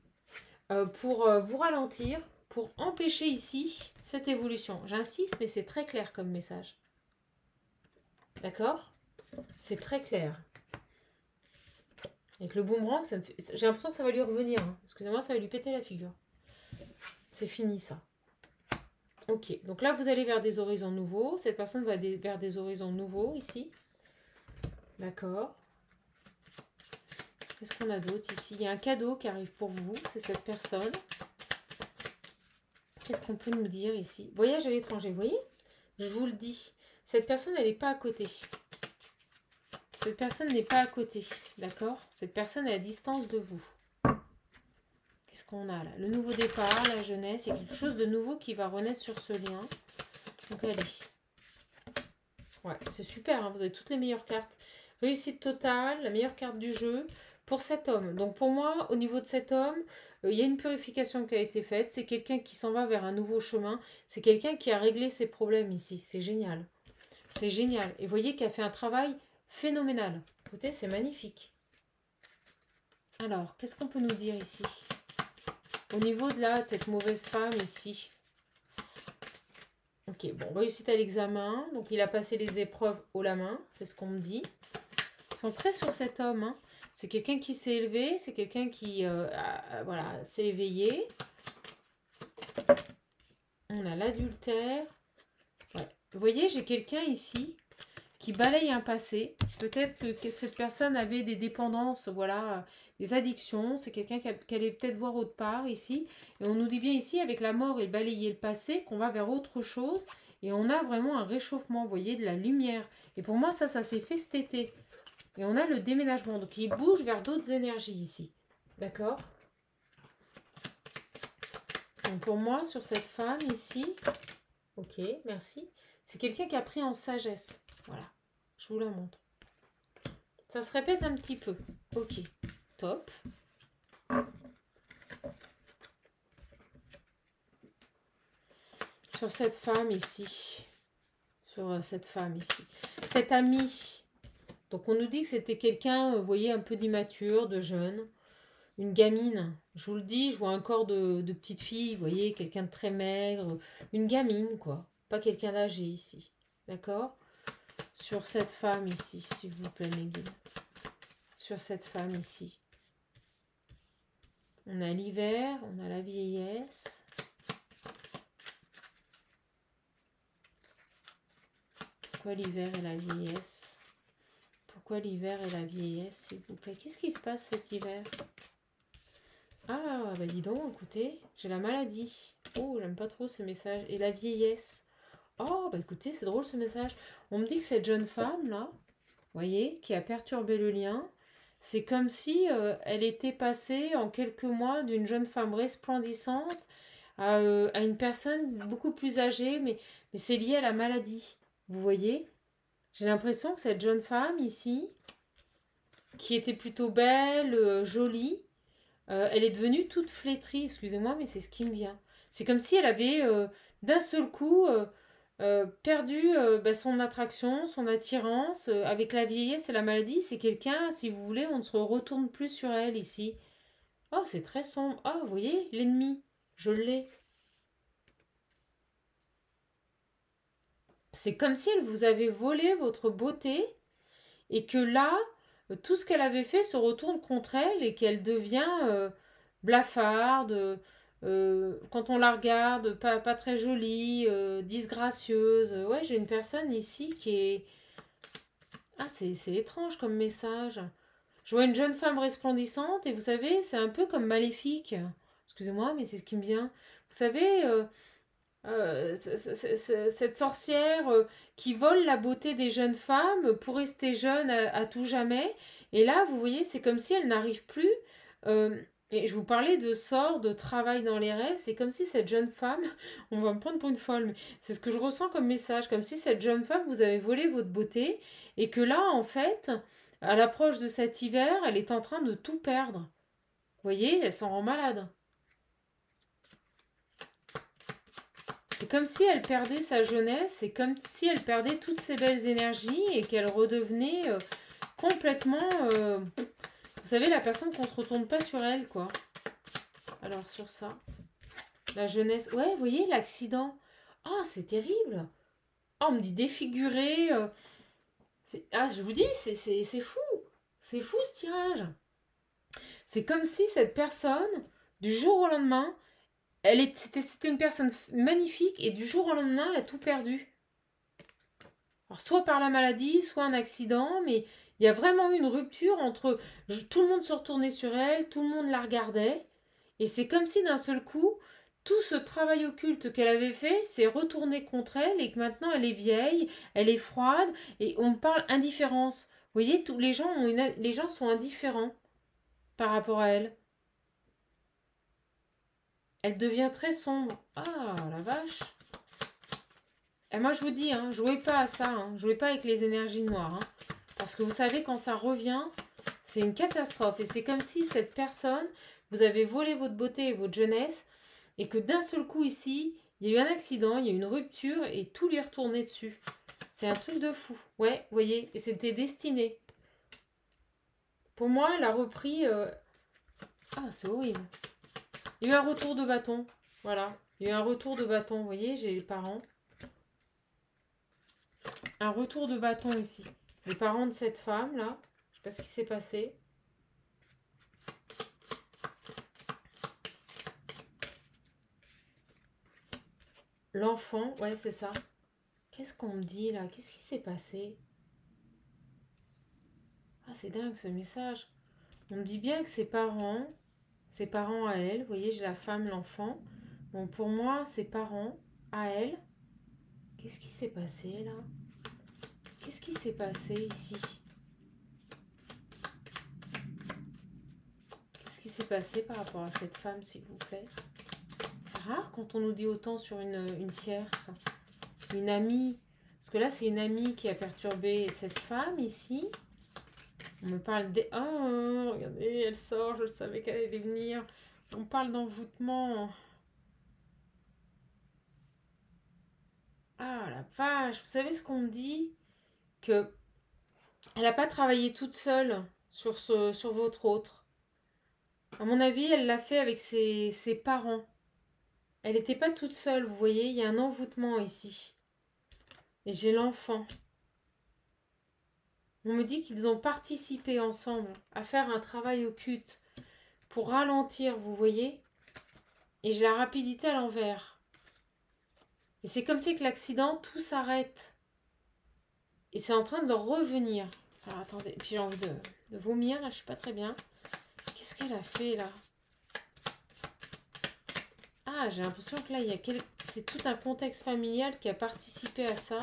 pour vous ralentir, pour empêcher ici cette évolution. J'insiste, mais c'est très clair comme message. D'accord? C'est très clair. Avec le boomerang, j'ai l'impression que ça va lui revenir. Hein. Excusez-moi, ça va lui péter la figure. C'est fini ça. Ok, donc là vous allez vers des horizons nouveaux. Cette personne va vers des horizons nouveaux ici. D'accord. Qu'est-ce qu'on a d'autre ici? Il y a un cadeau qui arrive pour vous, c'est cette personne. Qu'est-ce qu'on peut nous dire ici? Voyage à l'étranger, vous voyez? Je vous le dis. Cette personne, elle n'est pas à côté. Cette personne n'est pas à côté, d'accord? Cette personne est à distance de vous. Qu'est-ce qu'on a là? Le nouveau départ, la jeunesse, il y a quelque chose de nouveau qui va renaître sur ce lien. Donc allez. Ouais, c'est super, hein, vous avez toutes les meilleures cartes. Réussite totale, la meilleure carte du jeu pour cet homme. Donc pour moi, au niveau de cet homme, il y a une purification qui a été faite. C'est quelqu'un qui s'en va vers un nouveau chemin. C'est quelqu'un qui a réglé ses problèmes ici. C'est génial. C'est génial. Et vous voyez qu'il a fait un travail phénoménal. Écoutez, c'est magnifique. Alors, qu'est-ce qu'on peut nous dire ici? Au niveau de cette mauvaise femme ici. Ok, bon, réussite à l'examen. Donc, il a passé les épreuves haut la main. C'est ce qu'on me dit. Ils sont très sur cet homme. Hein. C'est quelqu'un qui s'est élevé. C'est quelqu'un qui voilà, s'est éveillé. On a l'adultère. Ouais. Vous voyez, j'ai quelqu'un ici qui balaye un passé. Peut-être que cette personne avait des dépendances, voilà, des addictions. C'est quelqu'un qui allait peut-être voir autre part ici. Et on nous dit bien ici, avec la mort et balayer le passé, qu'on va vers autre chose. Et on a vraiment un réchauffement, vous voyez, de la lumière. Et pour moi, ça s'est fait cet été. Et on a le déménagement. Donc, il bouge vers d'autres énergies ici. D'accord? Donc, pour moi, sur cette femme ici, ok, merci. C'est quelqu'un qui a pris en sagesse. Voilà, je vous la montre. Ça se répète un petit peu. Ok, top. Sur cette femme ici. Sur cette femme ici. Cette amie. Donc on nous dit que c'était quelqu'un, vous voyez, un peu d'immature, de jeune. Une gamine. Je vous le dis, je vois un corps de petite fille, vous voyez, quelqu'un de très maigre. Une gamine, quoi. Pas quelqu'un d'âgé ici. D'accord? Sur cette femme ici, s'il vous plaît, mes guides. Sur cette femme ici. On a l'hiver, on a la vieillesse. Pourquoi l'hiver et la vieillesse? Pourquoi l'hiver et la vieillesse, s'il vous plaît? Qu'est-ce qui se passe cet hiver? Ah, bah dis donc, écoutez, j'ai la maladie. Oh, j'aime pas trop ce message. Et la vieillesse. Oh, bah écoutez, c'est drôle ce message. On me dit que cette jeune femme, là, voyez, qui a perturbé le lien, c'est comme si elle était passée en quelques mois d'une jeune femme resplendissante à une personne beaucoup plus âgée, mais c'est lié à la maladie. Vous voyez? J'ai l'impression que cette jeune femme ici, qui était plutôt belle, jolie, elle est devenue toute flétrie, excusez-moi, mais c'est ce qui me vient. C'est comme si elle avait d'un seul coup perdu son attraction, son attirance. Avec la vieillesse et la maladie, c'est quelqu'un, si vous voulez, on ne se retourne plus sur elle ici. Oh, c'est très sombre. Oh, vous voyez, l'ennemi, je l'ai. C'est comme si elle vous avait volé votre beauté et que là, tout ce qu'elle avait fait se retourne contre elle et qu'elle devient blafarde, quand on la regarde, pas très jolie, disgracieuse. Ouais, j'ai une personne ici qui est... Ah, c'est étrange comme message. Je vois une jeune femme resplendissante et vous savez, c'est un peu comme maléfique. Excusez-moi, mais c'est ce qui me vient. Vous savez, cette sorcière qui vole la beauté des jeunes femmes pour rester jeune à tout jamais. Et là, vous voyez, c'est comme si elle n'arrive plus. euh, et je vous parlais de sort, de travail dans les rêves. C'est comme si cette jeune femme, on va me prendre pour une folle, mais c'est ce que je ressens comme message. Comme si cette jeune femme, vous avez volé votre beauté et que là, en fait, à l'approche de cet hiver, elle est en train de tout perdre. Vous voyez, elle s'en rend malade. C'est comme si elle perdait sa jeunesse, c'est comme si elle perdait toutes ses belles énergies et qu'elle redevenait complètement... vous savez, la personne qu'on se retourne pas sur elle, quoi. Alors, sur ça, la jeunesse... Ouais, vous voyez, l'accident. Ah, c'est terrible. Ah, on me dit défiguré. Ah, je vous dis, c'est fou. C'est fou, ce tirage. C'est comme si cette personne, du jour au lendemain, c'était une personne magnifique et du jour au lendemain, elle a tout perdu. Alors, soit par la maladie, soit un accident, mais il y a vraiment eu une rupture entre tout le monde se retournait sur elle, tout le monde la regardait, et c'est comme si d'un seul coup, tout ce travail occulte qu'elle avait fait s'est retourné contre elle et que maintenant elle est vieille, elle est froide, et on parle indifférence. Vous voyez, tous les gens, les gens sont indifférents par rapport à elle. Elle devient très sombre. Ah, la vache. Et moi, je vous dis, hein, jouez pas à ça. Hein, jouez pas avec les énergies noires. Hein, parce que vous savez, quand ça revient, c'est une catastrophe. Et c'est comme si cette personne, vous avez volé votre beauté et votre jeunesse, et que d'un seul coup, ici, il y a eu un accident, il y a eu une rupture, et tout lui est retourné dessus. C'est un truc de fou. Ouais, vous voyez, et c'était destiné. Pour moi, elle a repris... Ah, c'est horrible. Il y a eu un retour de bâton. Voilà. Il y a eu un retour de bâton. Vous voyez, j'ai les parents. Un retour de bâton ici. Les parents de cette femme, là. Je sais pas ce qui s'est passé. L'enfant, ouais, c'est ça. Qu'est-ce qu'on me dit, là? Qu'est-ce qui s'est passé? Ah, c'est dingue, ce message. On me dit bien que ses parents à elle, vous voyez, j'ai la femme, l'enfant. Donc, pour moi, ses parents à elle. Qu'est-ce qui s'est passé, là? Qu'est-ce qui s'est passé ici? Qu'est-ce qui s'est passé par rapport à cette femme, s'il vous plaît? C'est rare quand on nous dit autant sur une tierce, une amie. Parce que là, c'est une amie qui a perturbé cette femme ici. On me parle des... Oh, regardez, elle sort, je savais qu'elle allait venir. On parle d'envoûtement. Ah, la vache. Vous savez ce qu'on me dit? Que elle n'a pas travaillé toute seule sur votre autre. À mon avis, elle l'a fait avec ses parents. Elle n'était pas toute seule, vous voyez, il y a un envoûtement ici. Et j'ai l'enfant. On me dit qu'ils ont participé ensemble à faire un travail occulte pour ralentir, vous voyez. Et j'ai la rapidité à l'envers. Et c'est comme si que l'accident, tout s'arrête. Et c'est en train de revenir. Alors attendez, puis j'ai envie de vomir, là, je suis pas très bien. Qu'est-ce qu'elle a fait, là? Ah, j'ai l'impression que là, c'est tout un contexte familial qui a participé à ça.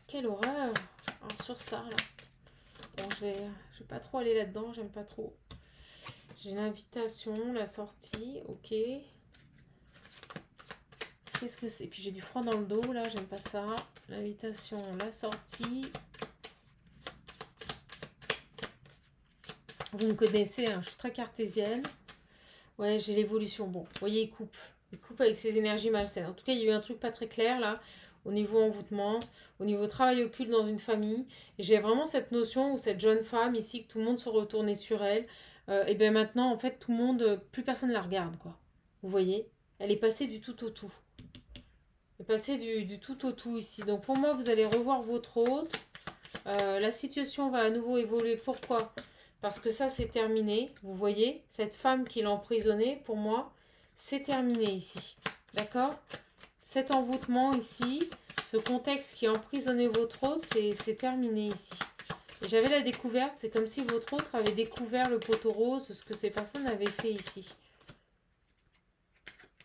Quelle horreur! Alors sur ça, là. Bon, je vais pas trop aller là-dedans, j'aime pas trop. J'ai l'invitation, la sortie, ok. Qu'est-ce que c'est? Puis j'ai du froid dans le dos, là, j'aime pas ça. L'invitation, la sortie. Vous me connaissez, hein, je suis très cartésienne. Ouais, j'ai l'évolution. Bon, vous voyez, il coupe. Il coupe avec ses énergies malsaines. En tout cas, il y a eu un truc pas très clair, là, au niveau envoûtement, au niveau travail occulte dans une famille. Et j'ai vraiment cette notion où cette jeune femme ici, que tout le monde se retournait sur elle, et bien maintenant, en fait, tout le monde, plus personne ne la regarde, quoi. Vous voyez? Elle est passée du tout au tout. Elle est passée du tout au tout ici. Donc pour moi, vous allez revoir votre hôte. La situation va à nouveau évoluer. Pourquoi? Parce que ça, c'est terminé. Vous voyez, cette femme qui l'a emprisonnée, pour moi, c'est terminé ici. D'accord? Cet envoûtement ici, ce contexte qui a emprisonné votre hôte, c'est terminé ici. Et j'avais la découverte, c'est comme si votre autre avait découvert le poteau rose, ce que ces personnes avaient fait ici.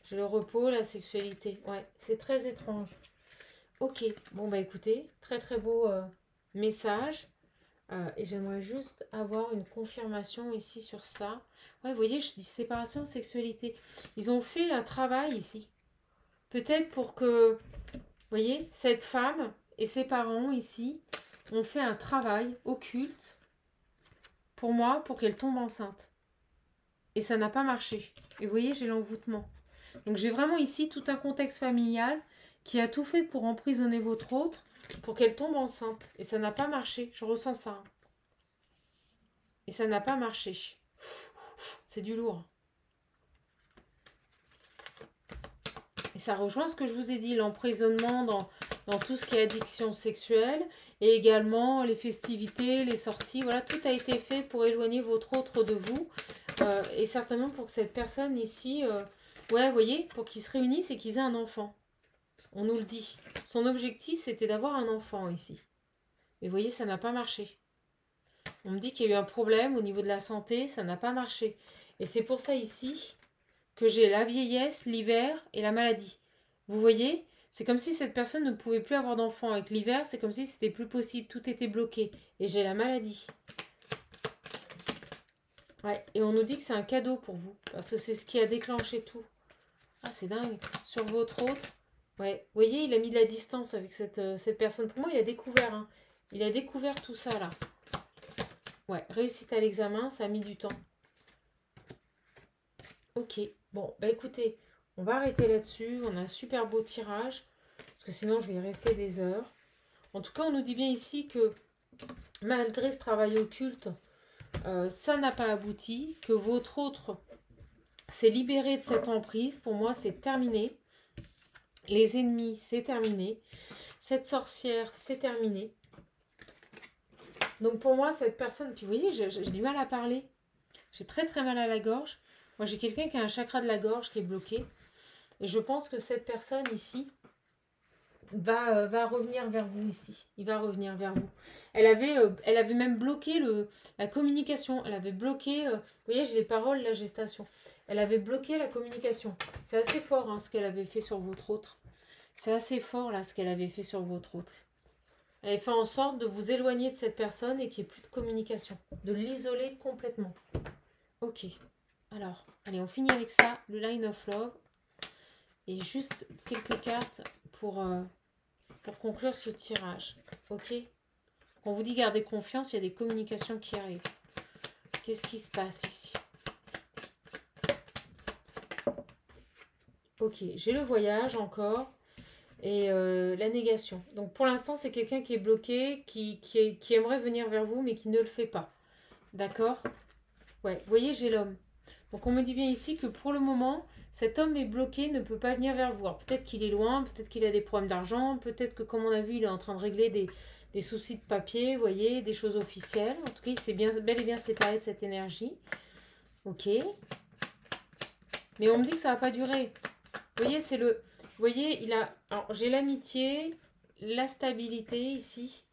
J'ai le repos, la sexualité. Ouais, c'est très étrange. Ok, bon bah écoutez, très très beau message. Et j'aimerais juste avoir une confirmation ici sur ça. Ouais, vous voyez, je dis séparation, sexualité. Ils ont fait un travail ici. Peut-être pour que, vous voyez, cette femme et ses parents ici ont fait un travail occulte pour moi, pour qu'elle tombe enceinte. Et ça n'a pas marché. Et vous voyez, j'ai l'envoûtement. Donc j'ai vraiment ici tout un contexte familial qui a tout fait pour emprisonner votre autre, pour qu'elle tombe enceinte. Et ça n'a pas marché. Je ressens ça. Et ça n'a pas marché. C'est du lourd. Et ça rejoint ce que je vous ai dit, l'emprisonnement dans tout ce qui est addiction sexuelle et également les festivités, les sorties. Voilà, tout a été fait pour éloigner votre autre de vous et certainement pour que cette personne ici, ouais, vous voyez, pour qu'ils se réunissent et qu'ils aient un enfant. On nous le dit. Son objectif, c'était d'avoir un enfant ici. Mais vous voyez, ça n'a pas marché. On me dit qu'il y a eu un problème au niveau de la santé, ça n'a pas marché. Et c'est pour ça ici que j'ai la vieillesse, l'hiver et la maladie. Vous voyez, c'est comme si cette personne ne pouvait plus avoir d'enfant. Avec l'hiver, c'est comme si c'était plus possible, tout était bloqué. Et j'ai la maladie. Ouais, et on nous dit que c'est un cadeau pour vous, parce que c'est ce qui a déclenché tout. Ah, c'est dingue. Sur votre autre, ouais, vous voyez, il a mis de la distance avec cette personne. Pour moi, il a découvert, hein. Il a découvert tout ça, là. Ouais, réussite à l'examen, ça a mis du temps. Ok, bon, bah écoutez, on va arrêter là-dessus. On a un super beau tirage, parce que sinon je vais y rester des heures. En tout cas, on nous dit bien ici que malgré ce travail occulte, ça n'a pas abouti, que votre autre s'est libéré de cette emprise. Pour moi, c'est terminé. Les ennemis, c'est terminé. Cette sorcière, c'est terminé. Donc pour moi, cette personne, puis vous voyez, j'ai du mal à parler. J'ai très très mal à la gorge. Moi, j'ai quelqu'un qui a un chakra de la gorge qui est bloqué. Et je pense que cette personne ici va revenir vers vous ici. Il va revenir vers vous. Elle avait même bloqué la communication. Elle avait bloqué, vous voyez, j'ai les paroles, la gestation. Elle avait bloqué la communication. C'est assez fort hein, ce qu'elle avait fait sur votre autre. C'est assez fort là ce qu'elle avait fait sur votre autre. Elle avait fait en sorte de vous éloigner de cette personne et qu'il n'y ait plus de communication. De l'isoler complètement. Ok. Alors, allez, on finit avec ça. Le Line of Love. Et juste quelques cartes pour conclure ce tirage. Ok. On vous dit gardez confiance, il y a des communications qui arrivent. Qu'est-ce qui se passe ici? Ok, j'ai le voyage encore. Et la négation. Donc pour l'instant, c'est quelqu'un qui est bloqué, qui aimerait venir vers vous, mais qui ne le fait pas. D'accord? Ouais, vous voyez, j'ai l'homme. Donc on me dit bien ici que pour le moment, cet homme est bloqué, ne peut pas venir vers vous. Peut-être qu'il est loin, peut-être qu'il a des problèmes d'argent, peut-être que comme on a vu, il est en train de régler des soucis de papier, vous voyez, des choses officielles. En tout cas, il s'est bel et bien séparé de cette énergie. Ok. Mais on me dit que ça va pas durer. Vous voyez, c'est le... Vous voyez, il a... Alors, j'ai l'amitié, la stabilité ici.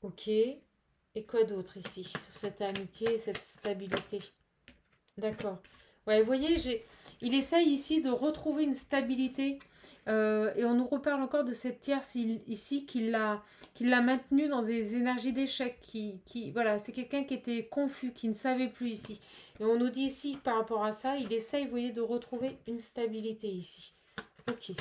Ok. Et quoi d'autre ici, sur cette amitié et cette stabilité? D'accord. Ouais, vous voyez, il essaye ici de retrouver une stabilité. Et on nous reparle encore de cette tierce ici qui l'a maintenue dans des énergies d'échec. Voilà, c'est quelqu'un qui était confus, qui ne savait plus ici. Et on nous dit ici, par rapport à ça, il essaye, vous voyez, de retrouver une stabilité ici. Ok.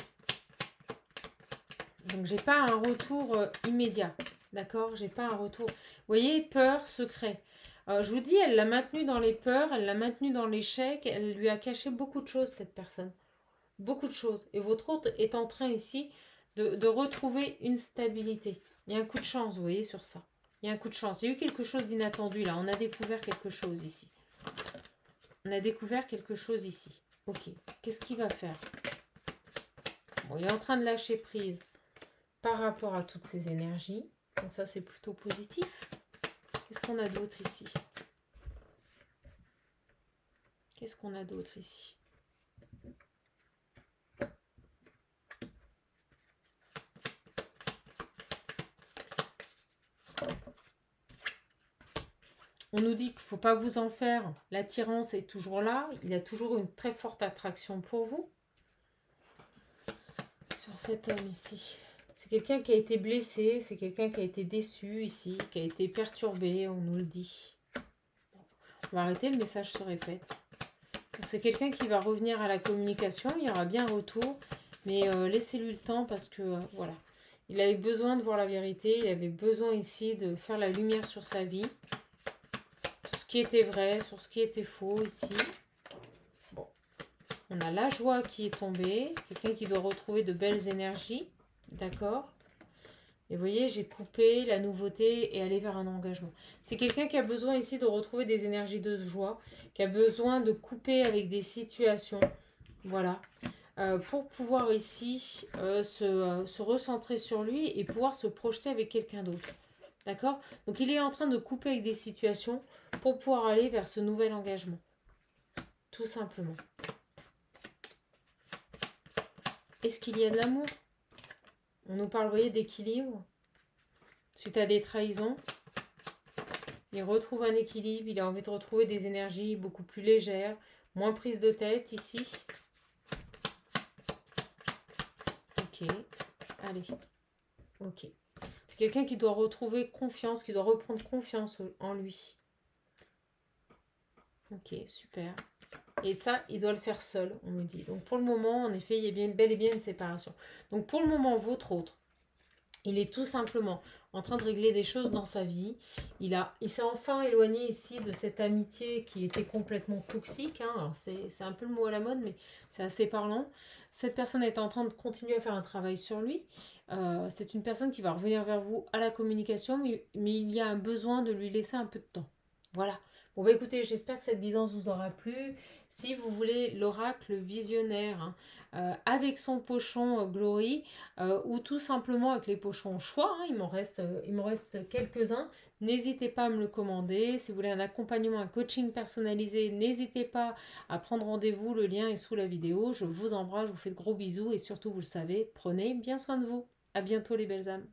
Donc, j'ai pas un retour immédiat. D'accord? J'ai pas un retour. Vous voyez, peur, secret. Je vous dis, elle l'a maintenu dans les peurs, elle l'a maintenu dans l'échec, elle lui a caché beaucoup de choses, cette personne. Beaucoup de choses. Et votre autre est en train ici de retrouver une stabilité. Il y a un coup de chance, vous voyez, sur ça. Il y a un coup de chance. Il y a eu quelque chose d'inattendu, là. On a découvert quelque chose ici. On a découvert quelque chose ici. Ok. Qu'est-ce qu'il va faire? Bon, il est en train de lâcher prise par rapport à toutes ces énergies. Donc ça, c'est plutôt positif. Qu'est-ce qu'on a d'autre ici? Qu'est-ce qu'on a d'autre ici? On nous dit qu'il ne faut pas vous en faire. L'attirance est toujours là. Il a toujours une très forte attraction pour vous. Sur cet homme ici. C'est quelqu'un qui a été blessé. C'est quelqu'un qui a été déçu ici. Qui a été perturbé, on nous le dit. On va arrêter, le message se répète. C'est quelqu'un qui va revenir à la communication. Il y aura bien un retour. Mais laissez-lui le temps parce que, voilà. Il avait besoin de voir la vérité. Il avait besoin ici de faire la lumière sur sa vie. Sur ce qui était vrai, sur ce qui était faux ici. Bon. On a la joie qui est tombée. Quelqu'un qui doit retrouver de belles énergies. D'accord ? Et vous voyez, j'ai coupé la nouveauté et aller vers un engagement. C'est quelqu'un qui a besoin ici de retrouver des énergies de joie. Qui a besoin de couper avec des situations. Voilà. Pour pouvoir ici se recentrer sur lui et pouvoir se projeter avec quelqu'un d'autre. D'accord? Donc il est en train de couper avec des situations pour pouvoir aller vers ce nouvel engagement. Tout simplement. Est-ce qu'il y a de l'amour? On nous parle, vous voyez, d'équilibre. Suite à des trahisons, il retrouve un équilibre. Il a envie de retrouver des énergies beaucoup plus légères, moins prises de tête ici. Ok, allez, ok. C'est quelqu'un qui doit retrouver confiance, qui doit reprendre confiance en lui. Ok, super. Et ça, il doit le faire seul, on me dit. Donc pour le moment, en effet, il y a bel et bien une séparation. Donc pour le moment, votre autre, il est tout simplement en train de régler des choses dans sa vie. Il s'est enfin éloigné ici de cette amitié qui était complètement toxique. Hein. C'est un peu le mot à la mode, mais c'est assez parlant. Cette personne est en train de continuer à faire un travail sur lui. C'est une personne qui va revenir vers vous à la communication, mais il y a un besoin de lui laisser un peu de temps. Voilà. Bon bah écoutez, j'espère que cette guidance vous aura plu. Si vous voulez l'oracle visionnaire avec son pochon Glory ou tout simplement avec les pochons choix, hein, il m'en reste quelques-uns, n'hésitez pas à me le commander. Si vous voulez un accompagnement, un coaching personnalisé, n'hésitez pas à prendre rendez-vous, le lien est sous la vidéo. Je vous embrasse, je vous fais de gros bisous et surtout vous le savez, prenez bien soin de vous. À bientôt les belles âmes.